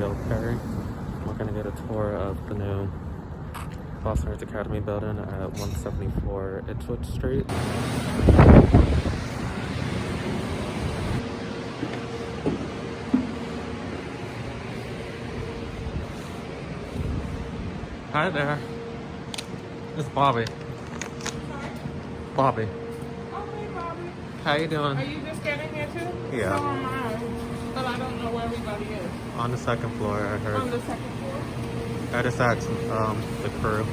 Studio Perry. We're going to get a tour of the new Boston Arts Academy building at 174 Ipswich Street. Hi there. It's Bobby. Bobby. Oh, hey, Bobby. How you doing? Are you just getting here too? Yeah. So am I. But I don't know where everybody is. On the second floor, I heard. On the second floor? I just asked the crew.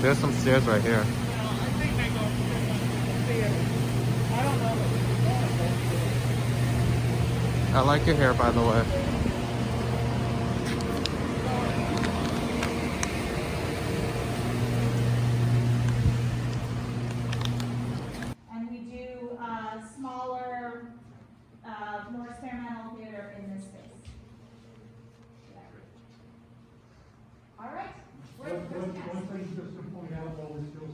There's some stairs right here. I think they go upstairs. I don't know what I like your hair, by the way. And we do smaller, more experimental theater in this space. All right. One thing just to point out while we're still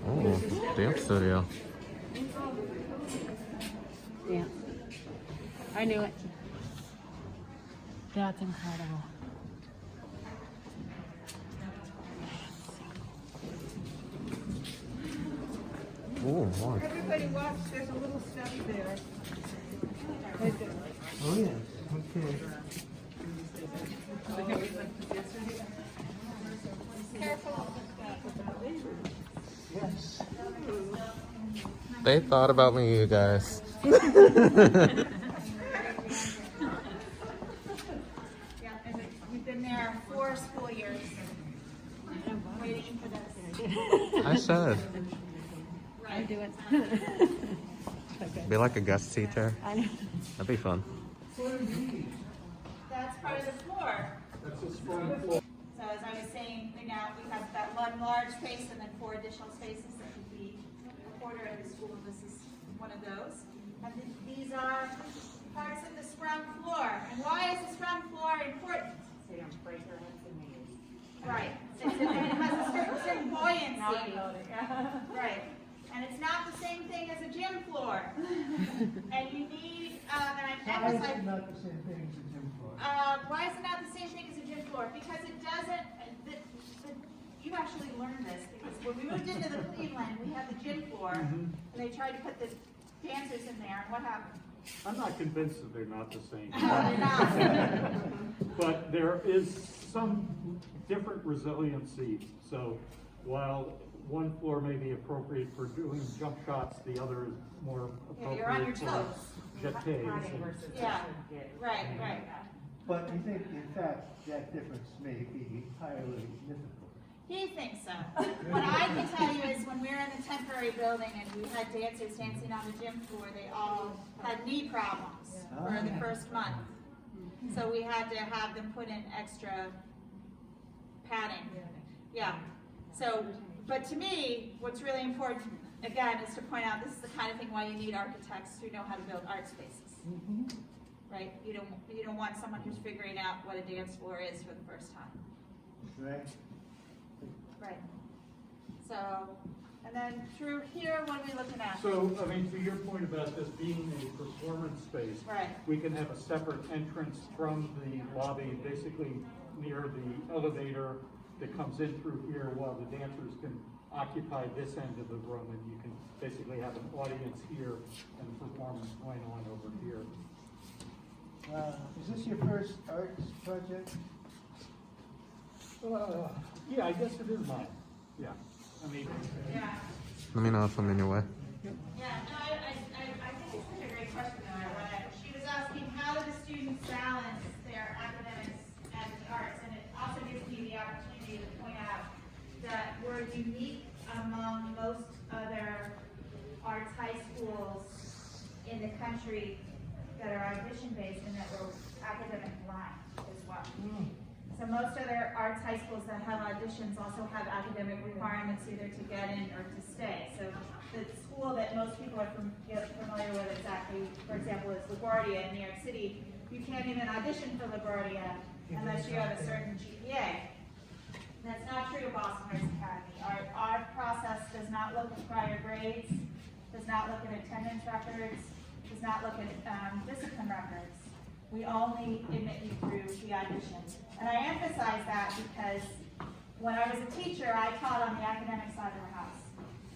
Oh, dance studio. Yeah. I knew it. That's incredible. Oh, wow. everybody watch. There's a little step there. Right there. Oh, yes. Okay. Careful of the step. Yes. They thought about me, you guys. Yeah, and we've been there 4 school years. Waiting for this. I said. I do it. Be like a guest teacher. I know. That'd be fun. That's part of the floor. That's a strong floor. So as I was saying, we have that one large space and then 4 additional spaces that would be a quarter of the school. This is one of those. And these are parts of the scrum floor. And why is the scrum floor important? So you don't break your heads and knees. Right. It has a certain buoyancy. Right. And it's not the same thing as a gym floor. And you need, and I've Why is emphasized. it not the same thing as a gym floor? Why is it not the same thing as a gym floor? Because it doesn't, you actually learned this, because when we moved into the Cleveland, we had the gym floor, and they tried to put the dancers in there, and what happened? I'm not convinced that they're not the same. They're not. But there is some different resiliency. So while one floor may be appropriate for doing jump shots, the other is more Yeah, you're on your appropriate for toes. jetés. Yeah, right, right. But you think, in fact, that difference may be highly difficult. He thinks so. What I can tell you is when we were in the temporary building and we had dancers dancing on the gym floor, they all had knee problems for the first month. So we had to have them put in extra padding. Yeah. So, but to me, what's really important, again, is to point out this is the kind of thing why you need architects who know how to build art spaces. Right? You don't want someone who's figuring out what a dance floor is for the first time. Right? Right. So, and then through here, what are we looking at? So, I mean, to your point about this being a performance space, Right. we can have a separate entrance from the lobby, basically near the elevator that comes in through here, while the dancers can occupy this end of the room, and you can basically have an audience here and a performance going on over here. Is this your first arts project? Yeah, I guess it is mine. Yeah, I mean, Yeah. Let me know if I'm in your way. Yeah. No, I think it's such a great question, though. She was asking, how do the students balance their academics and the arts? And it also gives me the opportunity to point out that we're unique among most other arts high schools in the country that are audition-based and that we're academic blind as well. So most other arts high schools that have auditions also have academic requirements either to get in or to stay. So the school that most people are familiar with exactly, for example, is LaGuardia in New York City. You can't even audition for LaGuardia unless you have a certain GPA. That's not true of Boston Arts Academy. Our process does not look at prior grades, does not look at attendance records, does not look at discipline records. We only admit you through the audition. And I emphasize that because when I was a teacher, I taught on the academic side of the house.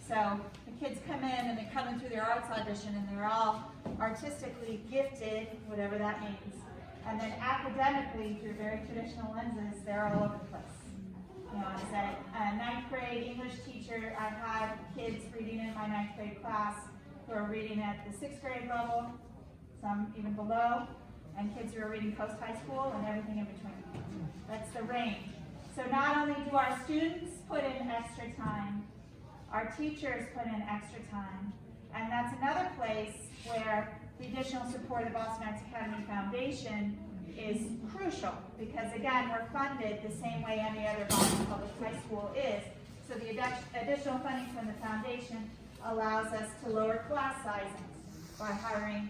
So the kids come in and they're coming through their arts audition and they're all artistically gifted, whatever that means. And then academically, through very traditional lenses, they're all over the place. You know, as a ninth grade English teacher, I had kids reading in my ninth grade class who are reading at the sixth grade level, some even below, and kids who are reading post-high school and everything in between. That's the range. So not only do our students put in extra time, our teachers put in extra time, and that's another place where the additional support of the Boston Arts Academy Foundation is crucial, because again, we're funded the same way any other Boston Public High School is. So the additional funding from the foundation allows us to lower class sizes by hiring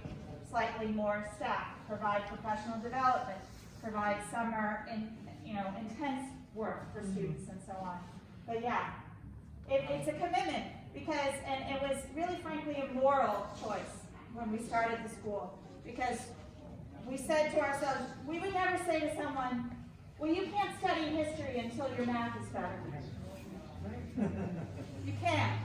slightly more staff, provide professional development, provide summer intense work for students and so on. But yeah, it's a commitment because, and it was really frankly a moral choice when we started the school, because we said to ourselves, we would never say to someone, well, you can't study history until your math is better. You can't.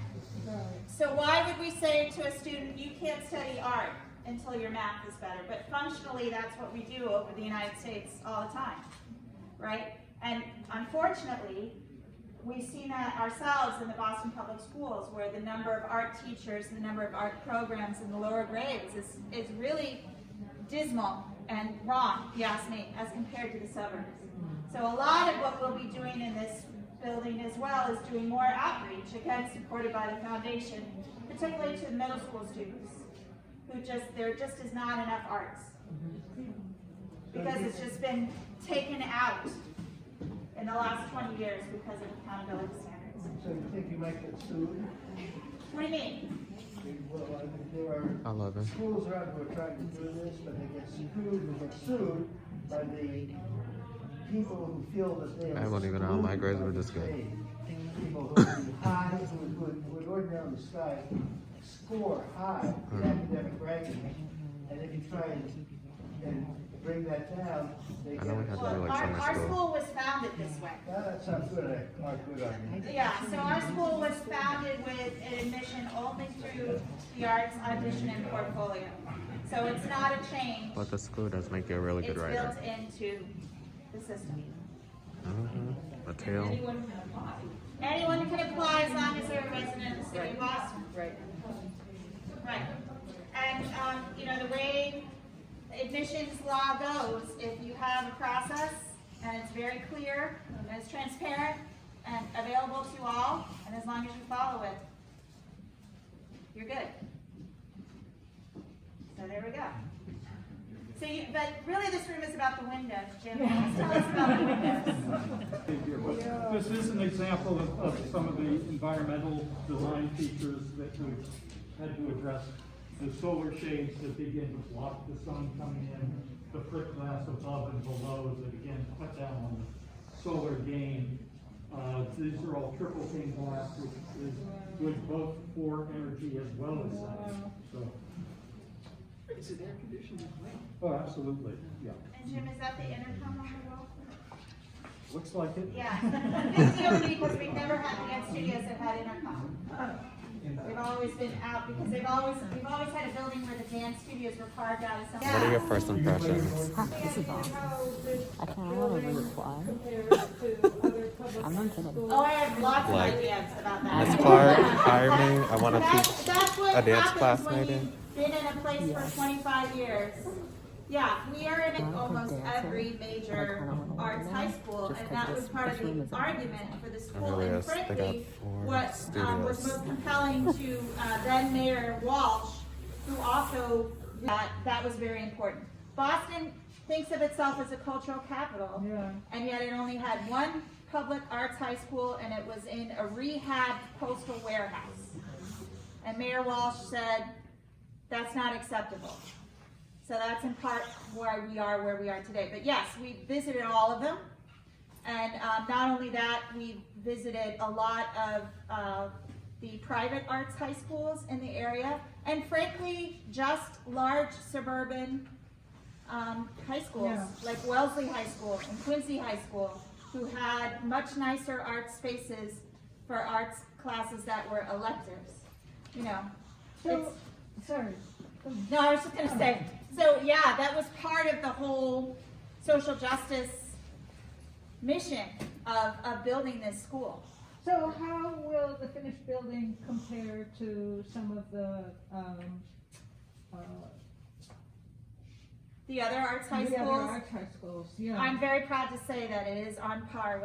So why would we say to a student, you can't study art until your math is better? But functionally, that's what we do over the United States all the time, right? And unfortunately, we've seen that ourselves in the Boston Public Schools, where the number of art teachers, the number of art programs in the lower grades is really dismal and wrong, if you ask me, as compared to the suburbs. So a lot of what we'll be doing in this building as well is doing more outreach, again supported by the foundation, particularly to middle school students, who there just is not enough arts. Because it's just been taken out in the last 20 years because of accountability standards. So you think you might get sued? What do you mean? Well, there are schools around who are trying to do this, but they get sued by the people who feel that they are. I won't even know how my grades were this good. People who would ordinarily score high in academic ranking, and if you try and bring that down, they get. Our school was founded this way. That sounds good. Good argument. Yeah, so our school was founded with an admission only through the arts audition and portfolio. So it's not a change. But the school does make you a really good writer. It's built into the system. Mateo. Anyone can apply as long as they're a resident of the city of Boston. Right. Right. And, the way admissions law goes, if you have a process and it's very clear and it's transparent and available to all, and as long as you follow it, you're good. So there we go. So but really this room is about the windows, Jim. Tell us about the windows. This is an example of some of the environmental design features that we've had to address. The solar shades that begin to block the sun coming in, the brick glass above and below that again cut down on the solar gain. These are all triple pane glass, which is good both for energy as well as size. So. Is it air conditioned? Oh, absolutely, yeah. And Jim, is that the intercom on the wall? Looks like it. Yeah, big deal because we've never had the Ed Studios that had intercom. They've always been out because we've always had a building where the dance studios were carved out of something. What are your first impressions? This is awesome. I can't remember reply. I'm not kidding. Oh, I have lots of Like, ideas about that. Miss Clark, hire me. I want to That's teach what a dance happens class when maybe. you've been in a place for 25 years. Yeah, we are in almost every major arts high school, and that was part of the argument for the school. really And is. They got frankly, 4 what was studios. most compelling to then Mayor Walsh, who also that was very important. Boston thinks of itself as a cultural capital, Yeah. and yet it only had one public arts high school, and it was in a rehabbed postal warehouse. And Mayor Walsh said, that's not acceptable. So that's in part why we are where we are today. But yes, we visited all of them. And not only that, we visited a lot of the private arts high schools in the area, and frankly, just large suburban high schools, Yeah. like Wellesley High School and Quincy High School, who had much nicer art spaces for arts classes that were electives. You know, So, sorry. no, I was just gonna say, so yeah, that was part of the whole social justice mission of building this school. So how will the finished building compare to some of the The other arts high the other schools, arts high schools? Yeah. I'm very proud to say that it is on par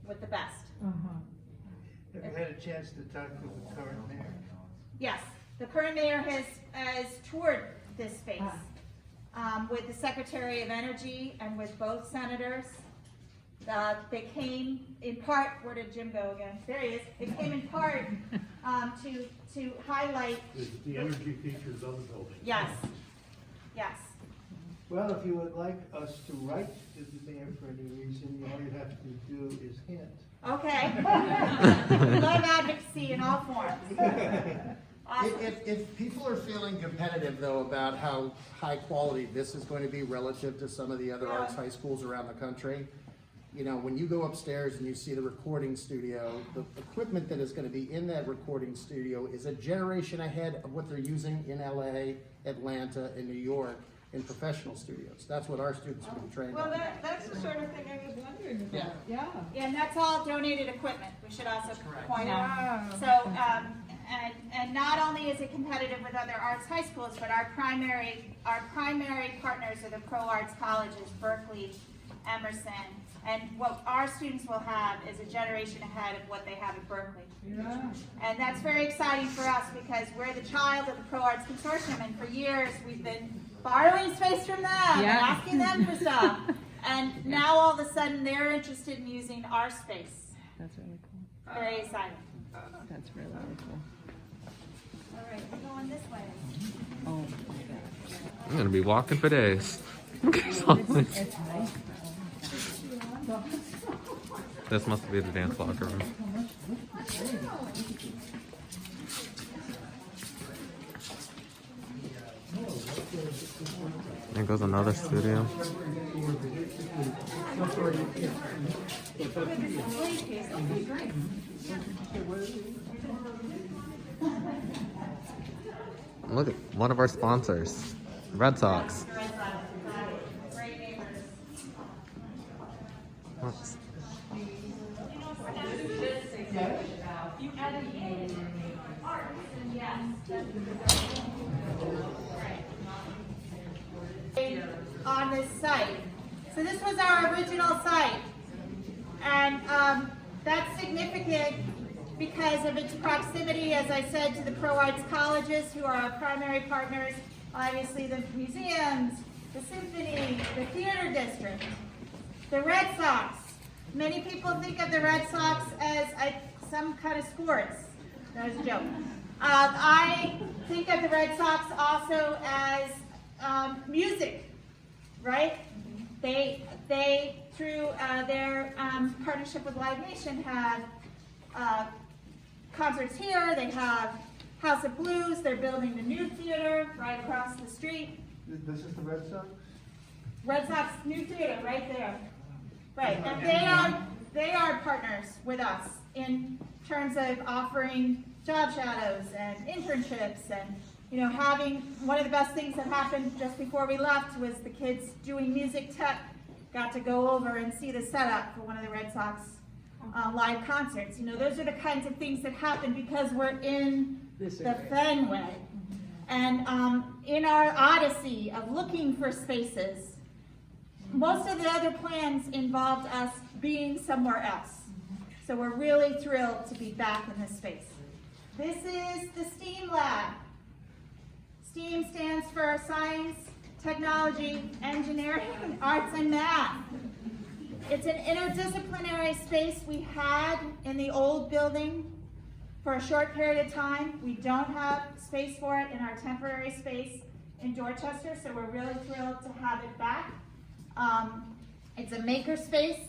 with the best. Uh-huh. Have you had a chance to talk to the current mayor? Yes, the current mayor has toured this space with the Secretary of Energy and with both senators. They came in part, where did Jim go again? There he is. They came in part to highlight. The energy features of the building. Yes, yes. Well, if you would like us to write to the mayor for any reason, all you have to do is hint. Okay. Love advocacy in all forms. Awesome. If people are feeling competitive though about how high quality this is going to be relative to some of the other arts high schools around the country, you know, when you go upstairs and you see the recording studio, the equipment that is going to be in that recording studio is a generation ahead of what they're using in LA, Atlanta, and New York in professional studios. That's what our students are being trained Well, on. that's the sort of thing I was wondering about. Yeah. Yeah, and that's all donated equipment, we should also point out. Wow. So, and not only is it competitive with other arts high schools, but our primary partners are the pro arts colleges, Berkeley, Emerson, and what our students will have is a generation ahead of what they have at Berkeley. Yeah. And that's very exciting for us because we're the child of the Pro Arts Consortium, and for years we've been borrowing space from them and asking them for stuff. And now all of a sudden they're interested in using our space. That's really cool. Very exciting. That's really, really cool. All right, we're going this way. Oh my gosh. I'm gonna be walking for days. This must be the dance locker room. There goes another studio. Look at one of our sponsors, Red Sox. Great neighbors. Whoops. On this site. So this was our original site. And that's significant because of its proximity, as I said, to the pro arts colleges who are our primary partners. Obviously the museums, the symphony, the theater district, the Red Sox. Many people think of the Red Sox as some kind of sports. That was a joke. I think of the Red Sox also as music, right? They through their partnership with Live Nation have concerts here. They have House of Blues. They're building the new theater right across the street. This is the Red Sox? Red Sox new theater right there. Right, and they are partners with us in terms of offering job shadows and internships, and you know, having one of the best things that happened just before we left was the kids doing music tech got to go over and see the setup for one of the Red Sox live concerts. You know, those are the kinds of things that happen because we're in the Fenway. And in our odyssey of looking for spaces, most of the other plans involved us being somewhere else. So we're really thrilled to be back in this space. This is the STEAM Lab. STEAM stands for Science, technology, engineering, arts, and math. It's an interdisciplinary space we had in the old building for a short period of time. We don't have space for it in our temporary space in Dorchester, so we're really thrilled to have it back. It's a maker space.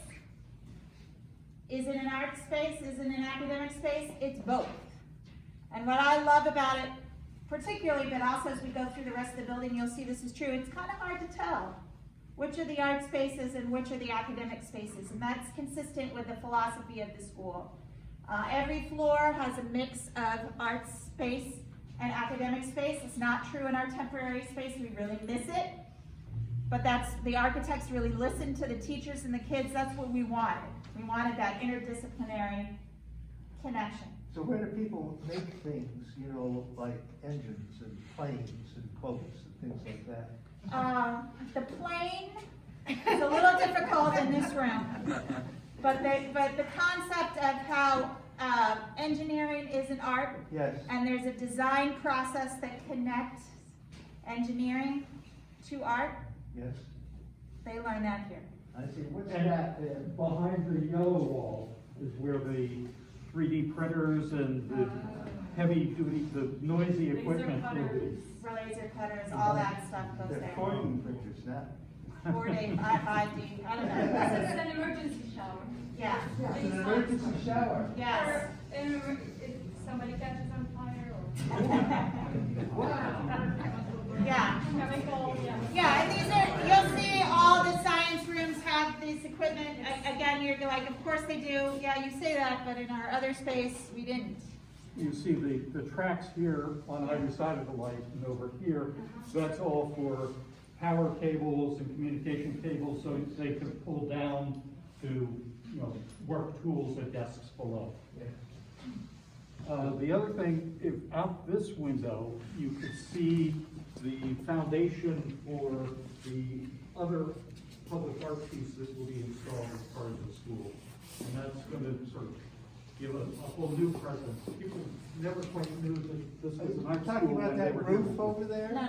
Is it an art space? Is it an academic space? It's both. And what I love about it, particularly, but also as we go through the rest of the building, you'll see this is true. It's kind of hard to tell which are the art spaces and which are the academic spaces, and that's consistent with the philosophy of the school. Every floor has a mix of art space and academic space. It's not true in our temporary space. We really miss it. But the architects really listened to the teachers and the kids. That's what we wanted. We wanted that interdisciplinary connection. So where do people make things, you know, like engines and planes and boats and things like that? The plane is a little difficult in this room, but the concept of how engineering is an art, Yes. and there's a design process that connects engineering to art, Yes. they learn that here. I see. What's And that there? behind the yellow wall is where the 3D printers and the heavy duty, the noisy equipment will be. Laser cutters, all that stuff goes They're there. 4D printers now. 4D, 5D, I don't know. This is an emergency shower. Yeah, It's an emergency shower. yes. Or if somebody catches on fire or Yeah. chemical, yeah. Yeah, and these are, you'll see all the science rooms have this equipment. Again, you're like, of course they do. Yeah, you say that, but in our other space, we didn't. You see the tracks here on either side of the light and over here, that's all for power cables and communication cables so they can pull down to, you know, work tools at desks below. The other thing, if out this window, you could see the foundation for the other public art piece that will be installed as part of the school. And that's going to sort of give a whole new presence. People never quite knew that this was an You're art talking school about when they that were roof here. over there? No,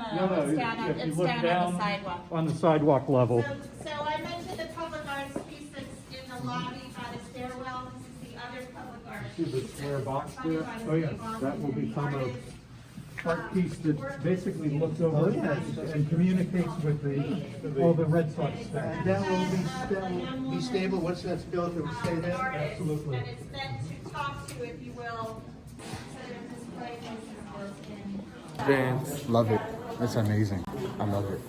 it's down on, if you it's look down on the sidewalk. on the sidewalk level. So I mentioned the public arts piece that's in the lobby by the stairwell. This is the other public arts. See the square box there? Funded by Oh, yeah, the that will state become artists. a art piece that basically looks over and communicates with all the Red Sox And staff. that will be stable, once that's built, it will stay An there? artist, Absolutely. and it's meant to talk to, if you will, sort of display places in. James, Love it. It's amazing. I love it.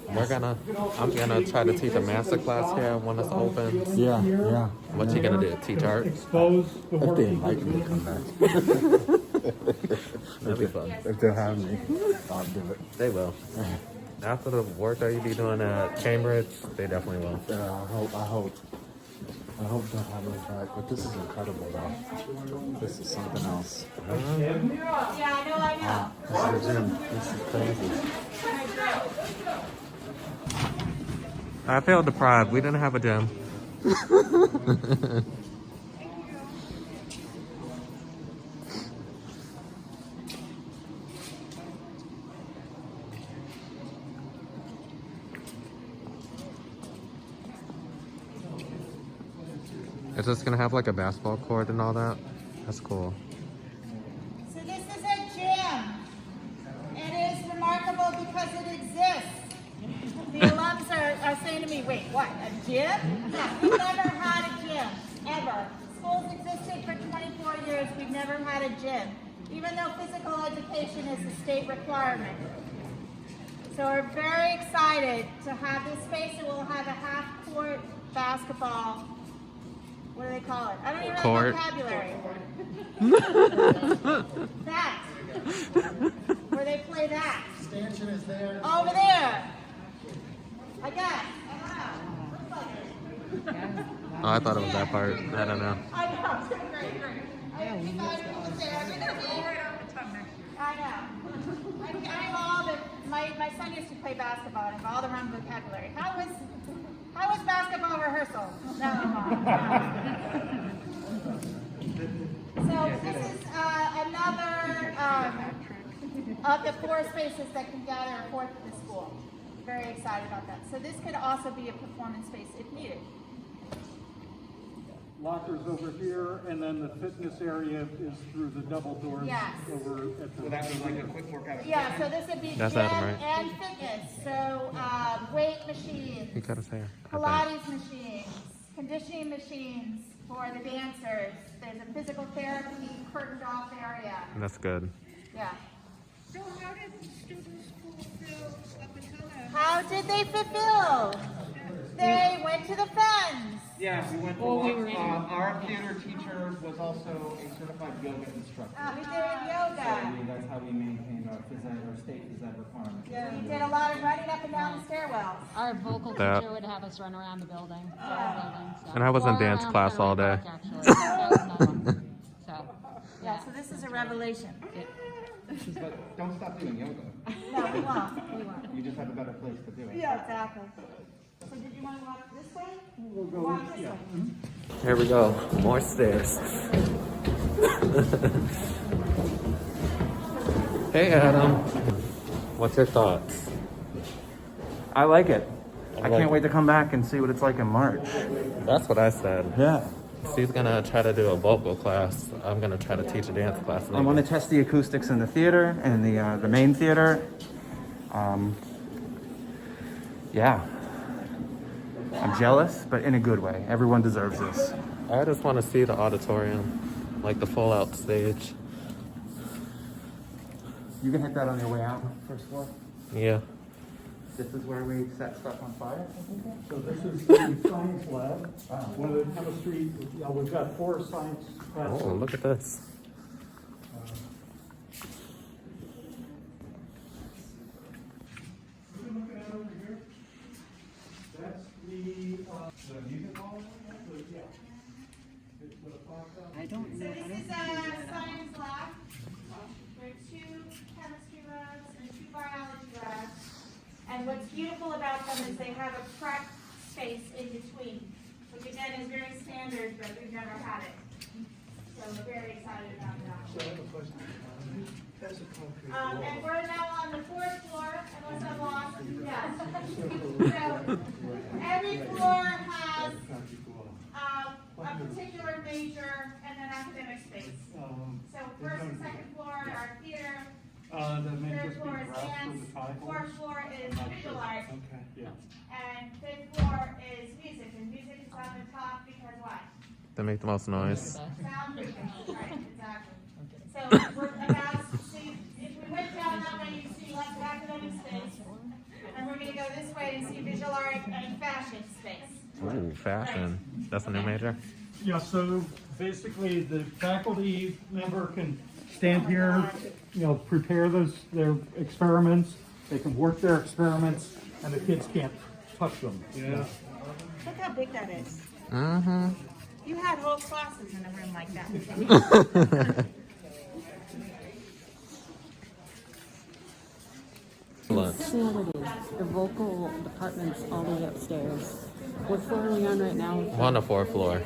I'm gonna try to teach a master class here when it's open. Yeah, yeah. What you gonna do? Teach art? Expose the If work. they invite me to come back. That'd be fun. If they'll have me, I'll do it. They will. After the work that you be doing at Cambridge, they definitely will. I hope they'll have me back. But this is incredible, though. This is something else. Yeah, I know. This is the gym. This is crazy. I feel deprived. We didn't have a gym. It's just gonna have like a basketball court and all that. That's cool. So this is a gym. It is remarkable because it exists. The alums are saying to me, wait, what, a gym? We've never had a gym, ever. Schools existed for 24 years, we've never had a gym, even though physical education is a state requirement. So we're very excited to have this space, and we'll have a half-court basketball. What do they call it? I don't even Court. know vocabulary. That. Where they play that. Stanchion is there. Over there. I guess. Oh, I thought it was that part. I don't know. I know. Great. I know. I have all the. My son used to play basketball and have all the wrong vocabulary. How was basketball rehearsal? No. So this is another of the 4 spaces that can gather a fourth of the school. very excited about that. So this could also be a performance space if needed. Lockers over here, and then the fitness area is through the double doors Yes. over at the. So that was like a quick workout. Yeah, so this would be That's gym Adam, right? and fitness. So weight machines, He cut his hair. I Pilates machines, conditioning machines for the dancers. There's a physical therapy curtained off area. think. That's good. Yeah. So how did students fulfill up until now? How did they fulfill? They went to the Fens. Yeah, we went to our theater teacher was also a certified yoga instructor. We did So yoga. that's how we maintain our phys ed, our state phys ed requirements. We did a lot of running up and down the stairwells. Our vocal That- teacher would have us run around the building. So. And I was in Or dance around class all Fenway day. Park, actually. That was another one. So, Yeah, so this is a revelation. But don't stop doing yoga. No, we won't. We won't. You just have a better place to do it. Yeah, exactly. So did you want to walk this way? We'll go, Walk this yeah. way. Here we go. More stairs. Hey, Adam. What's your thoughts? I like it. I like can't wait to come back and see what it's like in March. That's what I said. Yeah. She's gonna try to do a vocal class. I'm gonna try to teach a dance class. I want to test the acoustics in the theater and the main theater. Yeah. I'm jealous, but in a good way. Everyone deserves this. I just want to see the auditorium, like the full out stage. You can hit that on your way out, first floor. Yeah. This is where we set stuff on fire. So this is the science lab. One of the chemistry, we've got 4 science classes. Oh, look at this. Looking at over here, that's the music hall. Yeah. I don't So this is a science lab. There are 2 chemistry labs and 2 biology labs. And what's beautiful about them is they have a prep space in between, which again is very standard, but we've never had it. So we're very excited about that. And we're now on the 4th floor, unless I'm lost. Yes. So every floor has a particular major and then academic space. So 1st and 2nd floor are theater. That may 3rd just be floor is grass dance. for the titles. 4th floor is visual art. Okay, yeah. And 5th floor is music. And music is on the top because why? They make the most noise. Soundproofing. Right, exactly. So we're about to see, if we went down that way, you see lots of academic space. And we're going to go this way and see visual art and fashion space. Ooh, fashion. That's a new major? Yeah, so basically the faculty member can stand here, prepare their experiments. They can work their experiments and the kids can't touch them. Yeah. Look how big that is. Mm-hmm. You had whole classes in a room like that. Facilities. The vocal department's all the way upstairs. What floor are we on right now? We're on the 4th floor.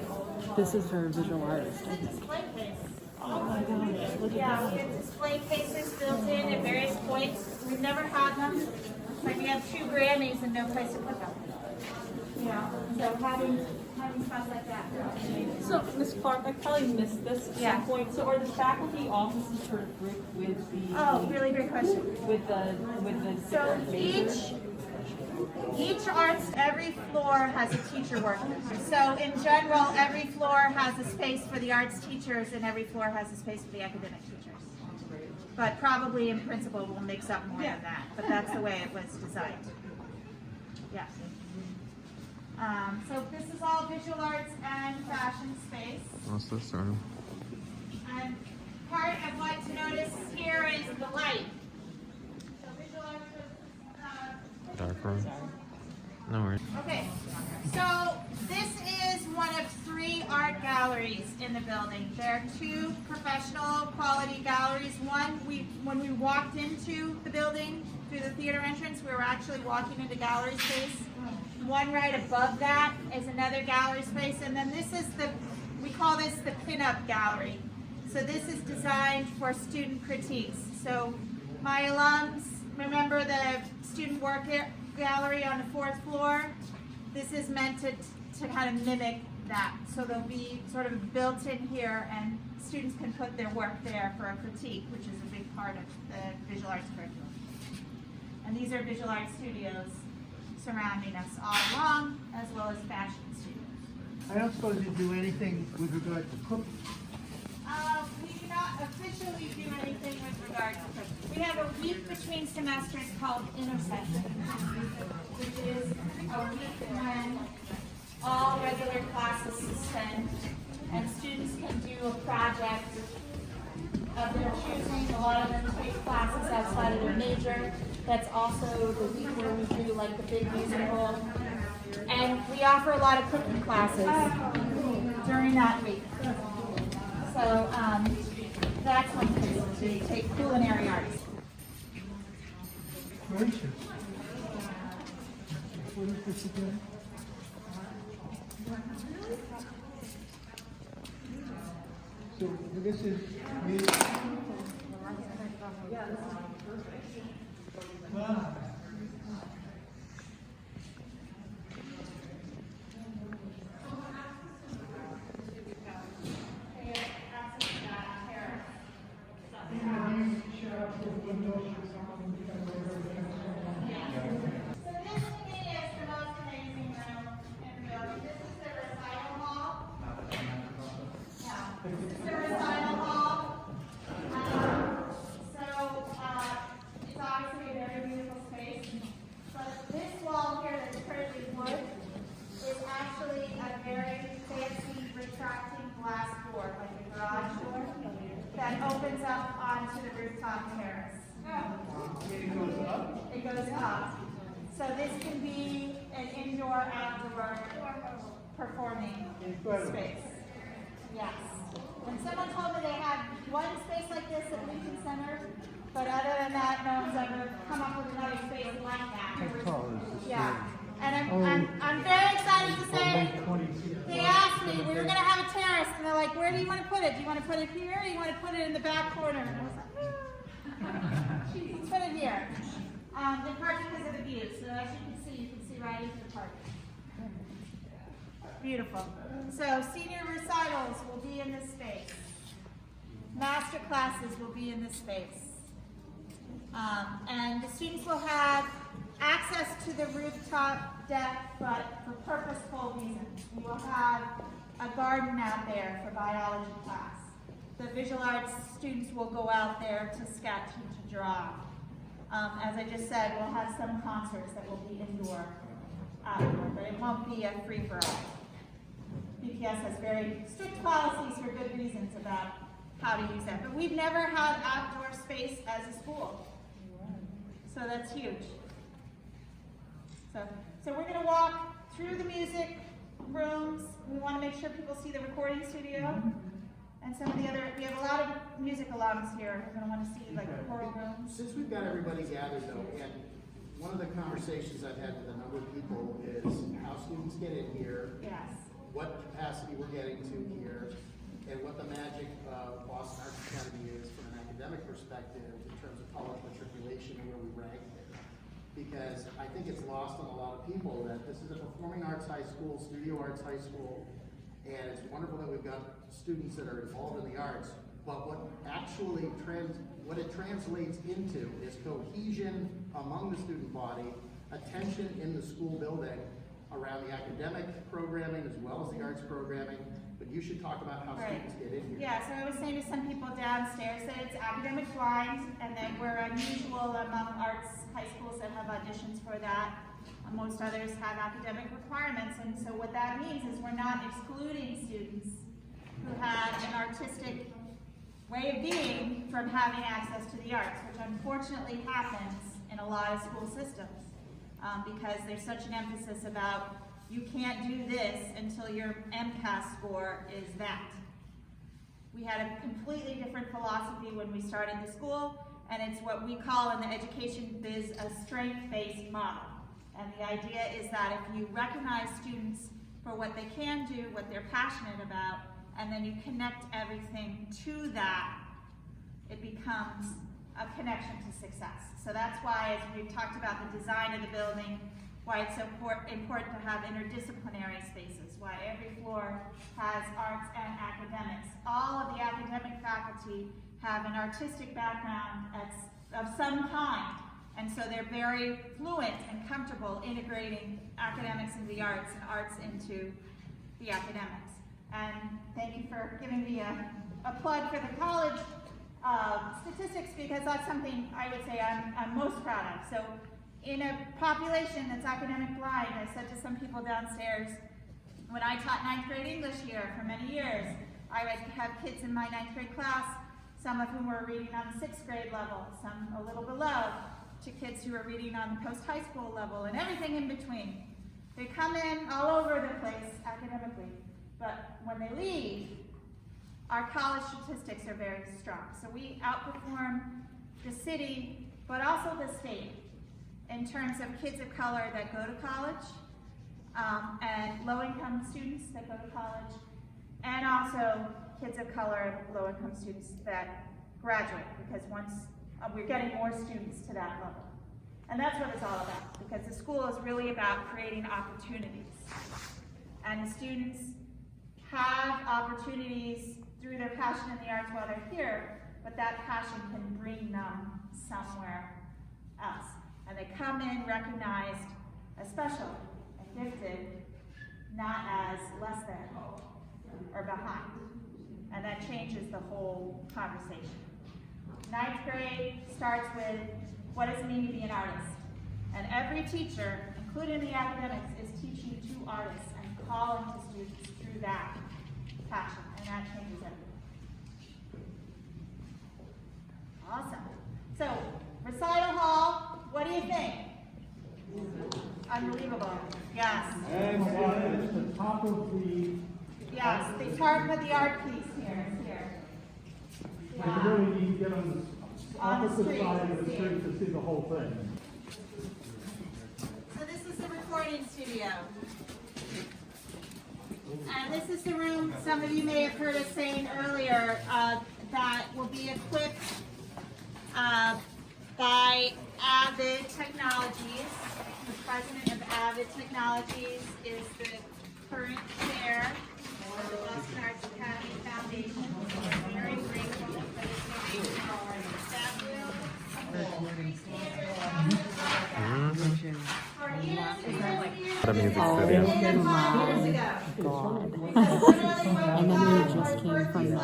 This is for visual artists. Display case. Oh my gosh, look at Yeah, that. we have display cases built in at various points. We've never had them. It's like we have 2 Grammys and no place to put them. So having stuff like that. So, Ms. Clark, I probably missed this at Yeah. some point. So, are the faculty offices sort of grouped with the? Oh, really great question. With the So different majors? every floor has a teacher working. So in general, every floor has a space for the arts teachers and every floor has a space for the academic teachers. But probably in principle, we'll mix up more than that. But that's the way it was designed. Yeah. So this is all visual arts and fashion space. What's this room? And part of what to notice here is the light. So visual arts is, Dark room. No worries. okay, so this is one of 3 art galleries in the building. There are 2 professional quality galleries. One, when we walked into the building through the theater entrance, we were actually walking into gallery space. One right above that is another gallery space, and then this is we call this the pinup gallery. So this is designed for student critiques. So my alums remember the student work gallery on the 4th floor. This is meant to kind of mimic that. So they'll be sort of built in here, and students can put their work there for a critique, which is a big part of the visual arts curriculum. And these are visual arts studios surrounding us all along, as well as fashion studios. I don't suppose you do anything with regard to cooking. We do not officially do anything with regard to cooking. We have a week between semesters called Intersection, which is a week when all regular classes suspend and students can do a project of their choosing. A lot of them take classes outside of their major. That's also the week where we do like the big musical. And we offer a lot of cooking classes during that week. So that's one place to take culinary arts. Gracious. What is this again? So this is music. Wow. That opens up onto the rooftop terrace. It goes up. So this can be an indoor-outdoor performing space. Yes. And someone told me they had one space like this at Lincoln Center, but other than that, no one's ever come up with another space like that. How tall is this? Yeah. And I'm very excited to say, they asked me, we were going to have a terrace, and they're like, where do you want to put it? Do you want to put it here, or do you want to put it in the back corner? And I was like, let's put it here. In part because of the view, so as you can see right into the park. Beautiful. So senior recitals will be in this space. Master classes will be in this space. And the students will have access to the rooftop deck, but for purposeful reasons. We will have a garden out there for biology class. The visual arts students will go out there to sketch and to draw. As I just said, we'll have some concerts that will be indoor, outdoor, but it won't be a free-for-all. BPS has very strict policies for good reasons about how to use that. But we've never had outdoor space as a school. So that's huge. So we're going to walk through the music rooms. We want to make sure people see the recording studio and some of the other, we have a lot of music alums here. We're going to want to see like the choral rooms. Since we've got everybody gathered though, and one of the conversations I've had with a number of people is how students get in here, yes, what capacity we're getting to here, and what the magic of Boston Arts Academy is from an academic perspective in terms of public matriculation and where we rank there. Because I think it's lost on a lot of people that this is a performing arts high school, studio arts high school, and it's wonderful that we've got students that are involved in the arts, but what actually what it translates into is cohesion among the student body, attention in the school building around the academic programming as well as the arts programming, but you should talk about how students get in here. Yeah, so I was saying to some people downstairs that it's academic blind and that we're unusual among arts high schools that have auditions for that. Most others have academic requirements, and so what that means is we're not excluding students who have an artistic way of being from having access to the arts, which unfortunately happens in a lot of school systems because there's such an emphasis about you can't do this until your MCAS score is that. We had a completely different philosophy when we started the school, and it's what we call in the education biz a strength-based model. And the idea is that if you recognize students for what they can do, what they're passionate about, and then you connect everything to that, it becomes a connection to success. So that's why, as we've talked about the design of the building, why it's so important to have interdisciplinary spaces, why every floor has arts and academics. All of the academic faculty have an artistic background of some kind, and so they're very fluent and comfortable integrating academics into the arts and arts into the academics. And thank you for giving me a plug for the college statistics, because that's something I would say I'm most proud of. So in a population that's academic blind, I said to some people downstairs, when I taught 9th grade English here for many years, I would have kids in my 9th grade class, some of whom were reading on the 6th grade level, some a little below, to kids who were reading on the post-high school level, and everything in between. They come in all over the place academically, but when they leave, our college statistics are very strong. So we outperform the city, but also the state, in terms of kids of color that go to college, and low-income students that go to college, and also kids of color and low-income students that graduate, because once we're getting more students to that level. And that's what it's all about, because the school is really about creating opportunities. And the students have opportunities through their passion in the arts while they're here, but that passion can bring them somewhere else. And they come in recognized as special and gifted, not as less than or behind. And that changes the whole conversation. 9th grade starts with, what does it mean to be an artist? And every teacher, including the academics, is teaching to artists and calling to students through that passion, and that changes everything. Awesome. So, recital hall, what do you think? Unbelievable. Yes. And it's the top of the... Yes, the top of the art piece here is here. Yeah. You really need to get on the opposite side of the street to see the whole thing. So this is the recording studio. And this is the room, some of you may have heard us saying earlier, that will be equipped by Avid Technologies. The president of Avid Technologies is the current chair of the Boston Arts Academy Foundation. We're very grateful for this donation. That will The music Oh studio. my God. And then we just came from the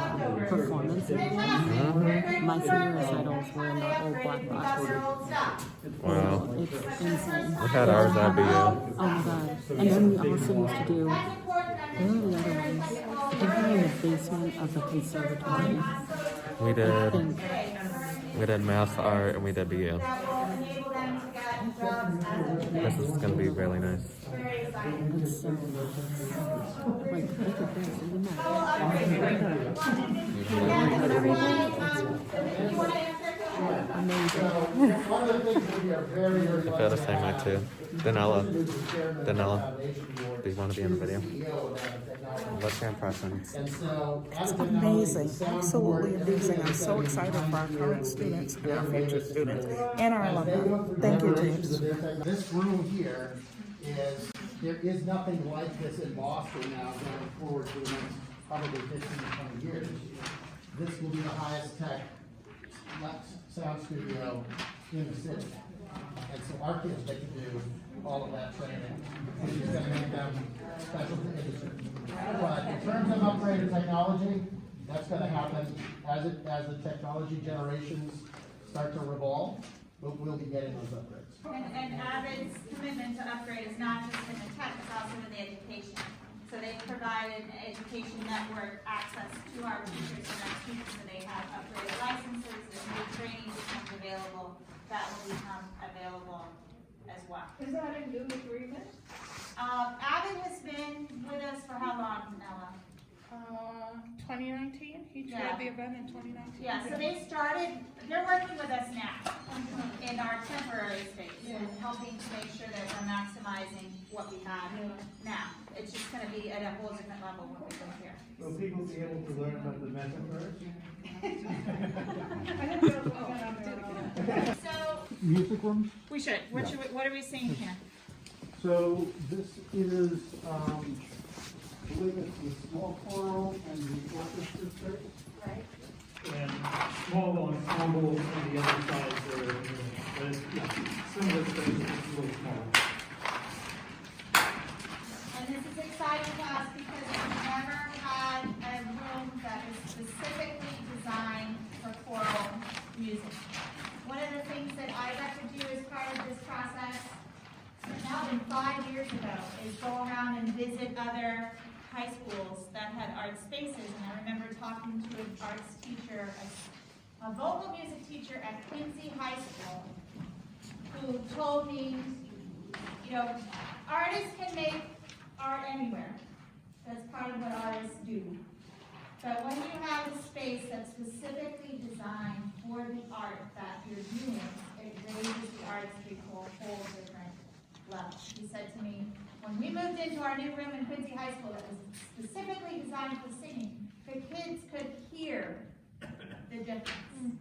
performance area. My senior recitals were in the old black box. Wow. It's insane. We had ours at BU. Oh my God. And then we also used to do, where are the other ones? They're in the basement of the conservatory. We did math art and we did BU. This is going to be really nice. It's so like, look at this, even that. Amazing. One of the things that we are very, very I feel the same way too. Danella, do you want to be in the video? What's your impressions? It's amazing, absolutely amazing. I'm so excited for our current students and our future students and our alumni. Thank you, James. This room here there is nothing like this in Boston now going forward for the next probably 15 to 20 years. This will be the highest tech sound studio in the city. And so our kids get to do all of that training, which is going to make them special to industry. But in terms of upgraded technology, that's going to happen as the technology generations start to revolve. We'll be getting those upgrades. And Avid's commitment to upgrade is not just in the tech, it's also in the education. So they've provided an education network access to our teachers and our students, so they have upgraded licenses, as new training becomes available, that will become available as well. Is that a new agreement? Avid has been with us for how long, Nella? 2019. He Yeah. chaired the event in 2019. Yeah, so they're working with us now in our temporary space and helping to make sure that we're maximizing what we have now. It's just gonna be at a whole different level when we go here. Will people be able to learn about the metaphors? So, Music rooms? we should, what are we seeing here? So this is, I believe it's the small choral and the orchestra space. Right. And small ensemble on the other side there, but it's, yeah, similar space, it's a little smaller. And this is exciting to us because we've never had a room that is specifically designed for choral music. One of the things that I got to do as part of this process, now than 5 years ago, is go around and visit other high schools that had art spaces. And I remember talking to an arts teacher, a vocal music teacher at Quincy High School, who told me, you know, artists can make art anywhere. That's part of what artists do. But when you have a space that's specifically designed for the art that you're doing, it raises the artistry to a whole different level. He said to me, when we moved into our new room in Quincy High School that was specifically designed for singing, the kids could hear the difference.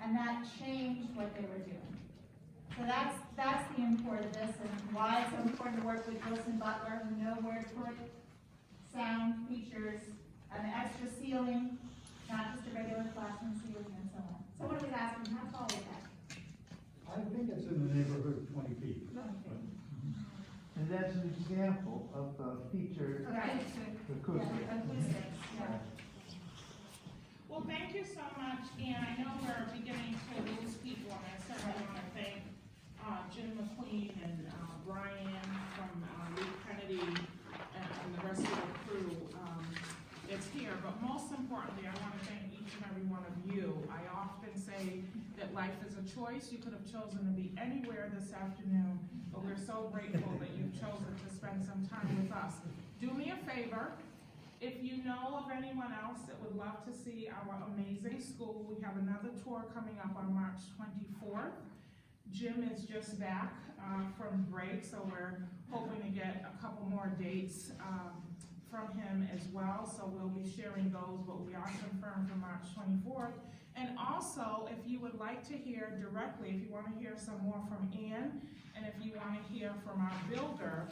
And that changed what they were doing. So that's the import of this and why it's so important to work with Wilson Butler, who know where to put sound features, an extra ceiling, not just a regular classroom ceiling and so on. So what are we asking, how tall is that? I think it's in the neighborhood of 20 feet. And that's an example of a feature Right. acoustic. Yeah, acoustics, yeah. Well, thank you so much, and I know we're beginning to lose people, and I certainly want to thank Jim McQueen and Brian from Lee Kennedy and the rest of the crew that's here. But most importantly, I want to thank each and every one of you. I often say that life is a choice. You could have chosen to be anywhere this afternoon, but we're so grateful that you've chosen to spend some time with us. Do me a favor. If you know of anyone else that would love to see our amazing school, we have another tour coming up on March 24th. Jim is just back from break, so we're hoping to get a couple more dates from him as well. So we'll be sharing those, but we are confirmed for March 24th. And also, if you would like to hear directly, if you want to hear some more from Ann, and if you want to hear from our builder,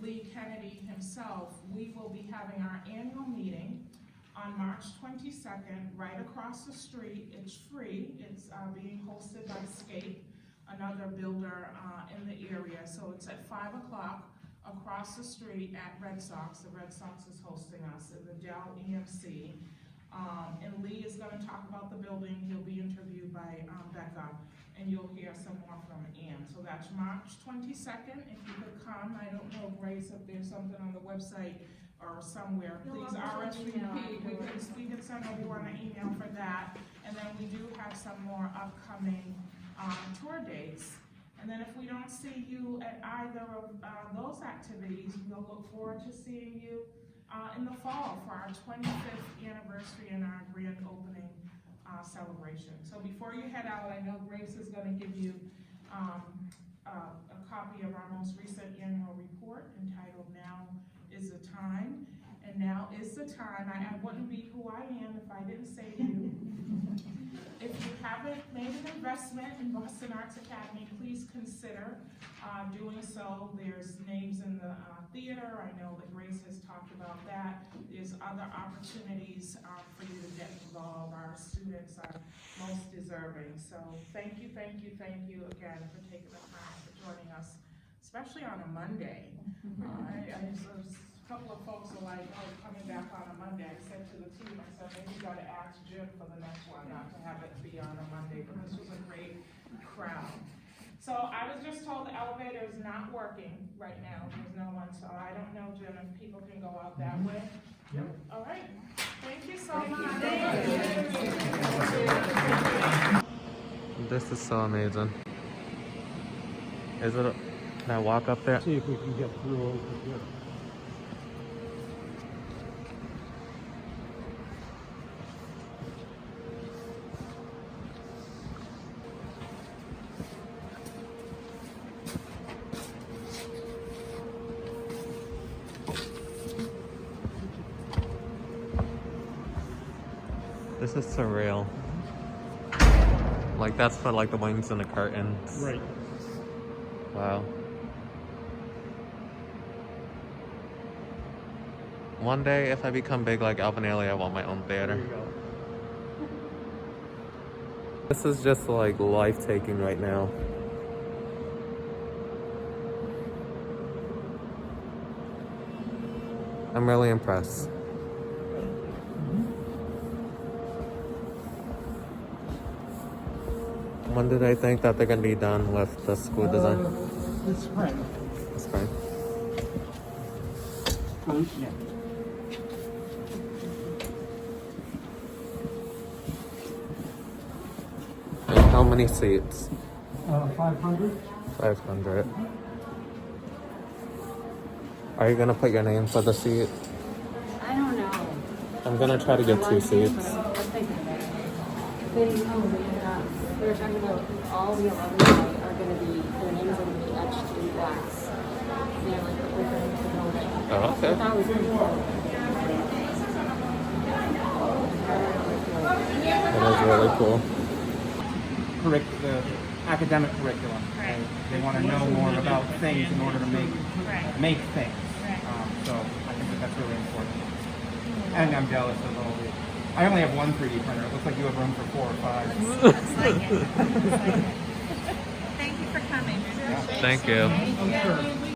Lee Kennedy himself, we will be having our annual meeting on March 22nd, right across the street. It's free. It's being hosted by Scape, another builder in the area. So it's at 5 o'clock across the street at Red Sox. The Red Sox is hosting us in the Dell EMC. And Lee is going to talk about the building. He'll be interviewed by Becca, and you'll hear some more from Ann. So that's March 22nd. If you could come, I don't know, Grace, if there's something on the website or somewhere, please RSVP. We can send everyone an email for that. And then we do have some more upcoming tour dates. And then if we don't see you at either of those activities, we'll look forward to seeing you in the fall for our 25th anniversary and our grand opening celebration. So before you head out, I know Grace is going to give you a copy of our most recent annual report entitled Now is the Time. And now is the time. I wouldn't be who I am if I didn't say to you. If you haven't made an investment in Boston Arts Academy, please consider doing so. There's names in the theater. I know that Grace has talked about that. There's other opportunities for you to get involved. Our students are most deserving. So thank you again for taking the time for joining us, especially on a Monday. A couple of folks are like, oh, coming back on a Monday. I said to the team, I said, maybe you got to ask Jim for the next one, not to have it be on a Monday, but this was a great crowd. So I was just told the elevator is not working right now. There's no one, so I don't know, Jim, if people can go out that way. Yep. All right. Thank you so much. This is so amazing. Is it? Can I walk up there? See if we can get through over here. This is surreal. Like that's for like the wings and the curtains. Right. Wow. One day, if I become big like Alvin Ailey, I want my own theater. There you go. This is just like life-taking right now. I'm really impressed. When do they think that they're gonna be done with the school design? This spring. This spring. Yeah. And how many seats? 500. 500. Are you gonna put your name for the seat? I don't know. I'm gonna try to get 2 seats. They were talking about all the 11 are going to be, their names are going to be etched in wax. They're like open to building. Oh, okay. I thought it was really cool. That is really cool. The academic curriculum. Right. They want to know more about things in order to Right. make things. Right. So I think that's really important. And I'm jealous of all the. I only have one 3D printer. It looks like you have room for 4 or 5. Looks like it. Looks like it. Thank you for coming. Thank you. I'm sure.